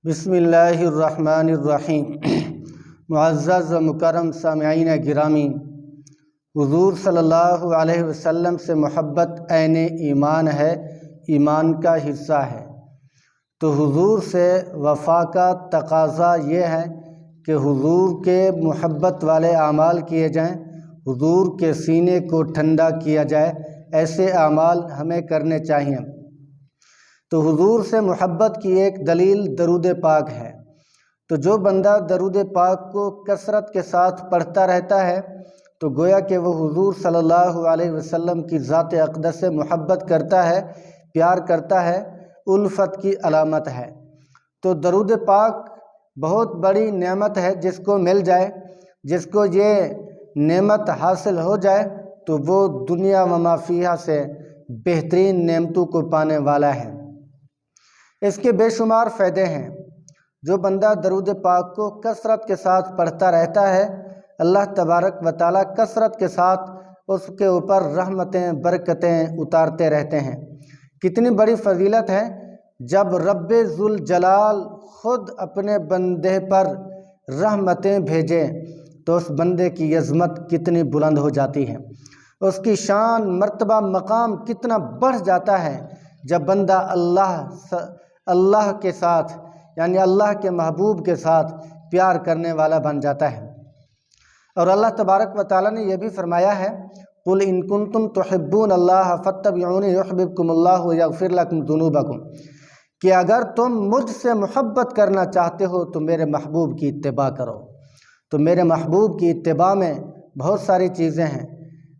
بسم اللہ الرحمن الرحیم۔ معزز و مکرم سامعین گرامی، حضور صلی اللہ علیہ وسلم سے محبت عین ایمان ہے، ایمان کا حصہ ہے۔ تو حضور سے وفا کا تقاضا یہ ہے کہ حضور کے محبت والے اعمال کیے جائیں، حضور کے سینے کو ٹھنڈا کیا جائے، ایسے اعمال ہمیں کرنے چاہئیں۔ تو حضور سے محبت کی ایک دلیل درود پاک ہے۔ تو جو بندہ درود پاک کو کثرت کے ساتھ پڑھتا رہتا ہے تو گویا کہ وہ حضور صلی اللہ علیہ وسلم کی ذات اقدس سے محبت کرتا ہے، پیار کرتا ہے، الفت کی علامت ہے۔ تو درود پاک بہت بڑی نعمت ہے، جس کو مل جائے، جس کو یہ نعمت حاصل ہو جائے تو وہ دنیا و ما فیہا سے بہترین نعمتوں کو پانے والا ہے۔ اس کے بے شمار فائدے ہیں۔ جو بندہ درود پاک کو کثرت کے ساتھ پڑھتا رہتا ہے، اللہ تبارک و تعالیٰ کثرت کے ساتھ اس کے اوپر رحمتیں، برکتیں اتارتے رہتے ہیں۔ کتنی بڑی فضیلت ہے جب رب ذوالجلال خود اپنے بندے پر رحمتیں بھیجے تو اس بندے کی عظمت کتنی بلند ہو جاتی ہے، اس کی شان، مرتبہ، مقام کتنا بڑھ جاتا ہے جب بندہ اللہ کے ساتھ، یعنی اللہ کے محبوب کے ساتھ پیار کرنے والا بن جاتا ہے۔ اور اللہ تبارک و تعالیٰ نے یہ بھی فرمایا ہے، قُلْ إِن كُنتُمْ تُحِبُّونَ اللَّهَ فَاتَّبِعُونِي يُحْبِبْكُمُ اللَّهُ وَيَغْفِرْ لَكُمْ ذُنُوبَكُمْ کہ اگر تم مجھ سے محبت کرنا چاہتے ہو تو میرے محبوب کی اتباع کرو۔ تو میرے محبوب کی اتباع میں بہت ساری چیزیں ہیں،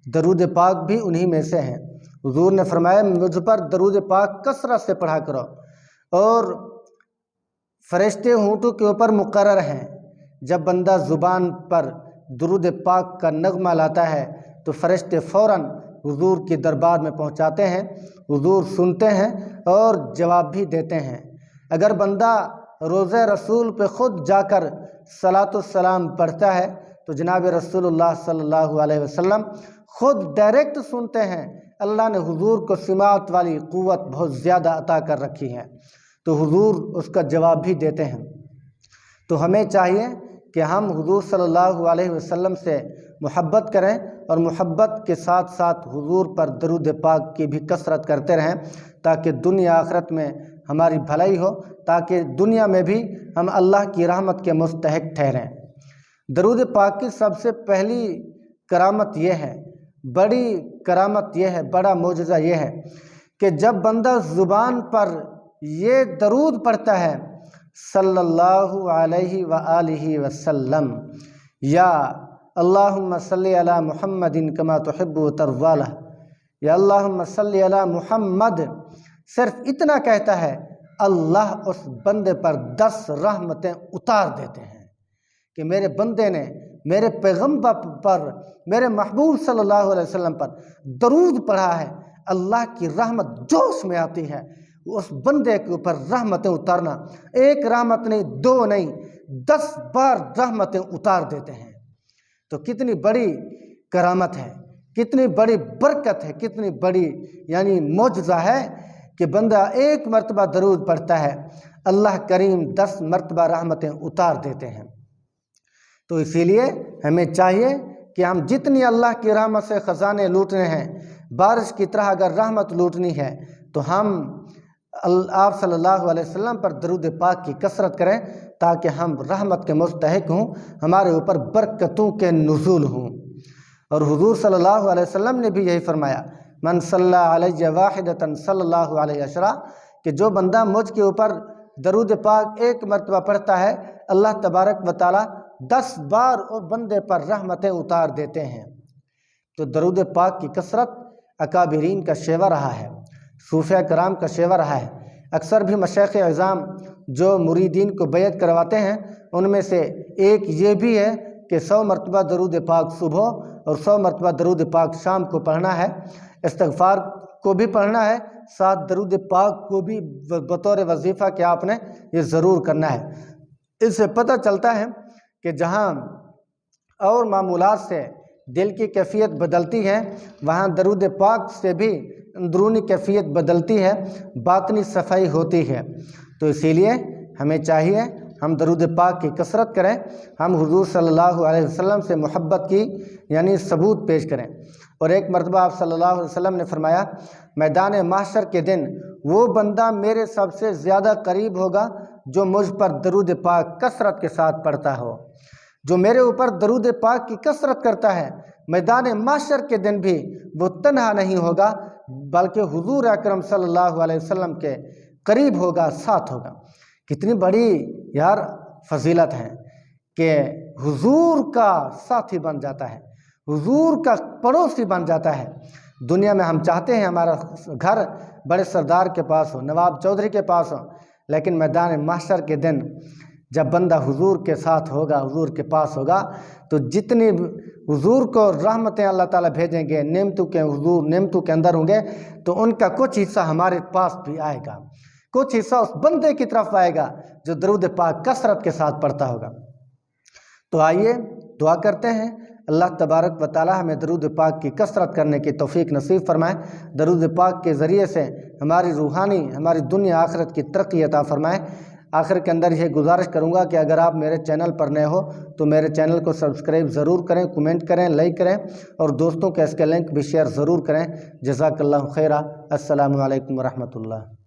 درود پاک بھی انہی میں سے ہیں۔ حضور نے فرمایا مجھ پر درود پاک کثرت سے پڑھا کرو، اور فرشتے ہونٹوں کے اوپر مقرر ہیں۔ جب بندہ زبان پر درود پاک کا نغمہ لاتا ہے تو فرشتے فوراً حضور کی دربار میں پہنچاتے ہیں، حضور سنتے ہیں اور جواب بھی دیتے ہیں۔ اگر بندہ روضہ رسول پہ خود جا کر صلاۃ السلام پڑھتا ہے تو جناب رسول اللہ صلی اللہ علیہ وسلم خود ڈائریکٹ سنتے ہیں۔ اللہ نے حضور کو سماعت والی قوت بہت زیادہ عطا کر رکھی ہے، تو حضور اس کا جواب بھی دیتے ہیں۔ تو ہمیں چاہیے کہ ہم حضور صلی اللہ علیہ وسلم سے محبت کریں اور محبت کے ساتھ ساتھ حضور پر درود پاک کی بھی کثرت کرتے رہیں، تاکہ دنیا آخرت میں ہماری بھلائی ہو، تاکہ دنیا میں بھی ہم اللہ کی رحمت کے مستحق ٹھہریں۔ درود پاک کی سب سے پہلی کرامت یہ ہے، بڑی کرامت یہ ہے، بڑا معجزہ یہ ہے کہ جب بندہ زبان پر یہ درود پڑھتا ہے، صلی اللہ علیہ وآلہ وسلم، یا اللہم صلی علی محمد کما تحب وترضی، یا اللہم صلی علی محمد، صرف اتنا کہتا ہے، اللہ اس بندے پر 10 رحمتیں اتار دیتے ہیں کہ میرے بندے نے میرے پیغمبر پر، میرے محبوب صلی اللہ علیہ وسلم پر درود پڑھا ہے۔ اللہ کی رحمت جوش میں آتی ہے، اس بندے کے اوپر رحمتیں اتارنا، ایک رحمت نہیں، 2 نہیں، 10 بار رحمتیں اتار دیتے ہیں۔ تو کتنی بڑی کرامت ہے، کتنی بڑی برکت ہے، کتنی بڑی یعنی معجزہ ہے کہ بندہ ایک مرتبہ درود پڑھتا ہے، اللہ کریم 10 مرتبہ رحمتیں اتار دیتے ہیں۔ تو اسی لیے ہمیں چاہیے کہ ہم جتنی اللہ کی رحمت سے خزانے لوٹنے ہیں، بارش کی طرح اگر رحمت لوٹنی ہے تو ہم آپ صلی اللہ علیہ وسلم پر درود پاک کی کثرت کریں، تاکہ ہم رحمت کے مستحق ہوں، ہمارے اوپر برکتوں کے نزول ہوں۔ اور حضور صلی اللہ علیہ وسلم نے بھی یہی فرمایا، من صلی علیہ واحدۃ صلی اللہ علیہ عشرہ، کہ جو بندہ مجھ کے اوپر درود پاک ایک مرتبہ پڑھتا ہے، اللہ تبارک و تعالیٰ 10 بار اور بندے پر رحمتیں اتار دیتے ہیں۔ تو درود پاک کی کثرت اکابرین کا شیوہ رہا ہے، صوفیہ کرام کا شیوہ رہا ہے۔ اکثر بھی مشائخ اعظام جو مریدین کو بیعت کرواتے ہیں، ان میں سے ایک یہ بھی ہے کہ 100 مرتبہ درود پاک صبح اور 100 مرتبہ درود پاک شام کو پڑھنا ہے، استغفار کو بھی پڑھنا ہے، ساتھ درود پاک کو بھی بطور وظیفہ کہ آپ نے یہ ضرور کرنا ہے۔ اس سے پتہ چلتا ہے کہ جہاں اور معمولات سے دل کی کیفیت بدلتی ہے، وہاں درود پاک سے بھی اندرونی کیفیت بدلتی ہے، باطنی صفائی ہوتی ہے۔ تو اسی لیے ہمیں چاہیے ہم درود پاک کی کثرت کریں، ہم حضور صلی اللہ علیہ وسلم سے محبت کی یعنی ثبوت پیش کریں۔ اور ایک مرتبہ آپ صلی اللہ علیہ وسلم نے فرمایا، میدان محشر کے دن وہ بندہ میرے سب سے زیادہ قریب ہوگا جو مجھ پر درود پاک کثرت کے ساتھ پڑھتا ہو۔ جو میرے اوپر درود پاک کی کثرت کرتا ہے، میدان محشر کے دن بھی وہ تنہا نہیں ہوگا بلکہ حضور اکرم صلی اللہ علیہ وسلم کے قریب ہوگا، ساتھ ہوگا۔ کتنی بڑی یار فضیلت ہے کہ حضور کا ساتھی بن جاتا ہے، حضور کا پڑوسی بن جاتا ہے۔ دنیا میں ہم چاہتے ہیں ہمارا گھر بڑے سردار کے پاس ہو، نواب چودھری کے پاس ہو، لیکن میدان محشر کے دن جب بندہ حضور کے ساتھ ہوگا، حضور کے پاس ہوگا، تو جتنی حضور کو رحمتیں اللہ تعالیٰ بھیجیں گے، حضور نعمتوں کے اندر ہوں گے، تو ان کا کچھ حصہ ہمارے پاس بھی آئے گا، کچھ حصہ اس بندے کی طرف آئے گا جو درود پاک کثرت کے ساتھ پڑھتا ہوگا۔ تو آئیے دعا کرتے ہیں اللہ تبارک و تعالی ہمیں درود پاک کی کثرت کرنے کی توفیق نصیب فرمائے، درود پاک کے ذریعے سے ہماری روحانی، ہماری دنیا آخرت کی ترقی عطا فرمائے۔ آخر کے اندر یہ گزارش کروں گا کہ اگر آپ میرے چینل پر نئے ہو تو میرے چینل کو سبسکرائب ضرور کریں، کمنٹ کریں، لائک کریں، اور دوستوں کے اس کے لنک بھی شیئر ضرور کریں۔ جزاک اللہ خیرہ۔ السلام علیکم ورحمۃ اللہ۔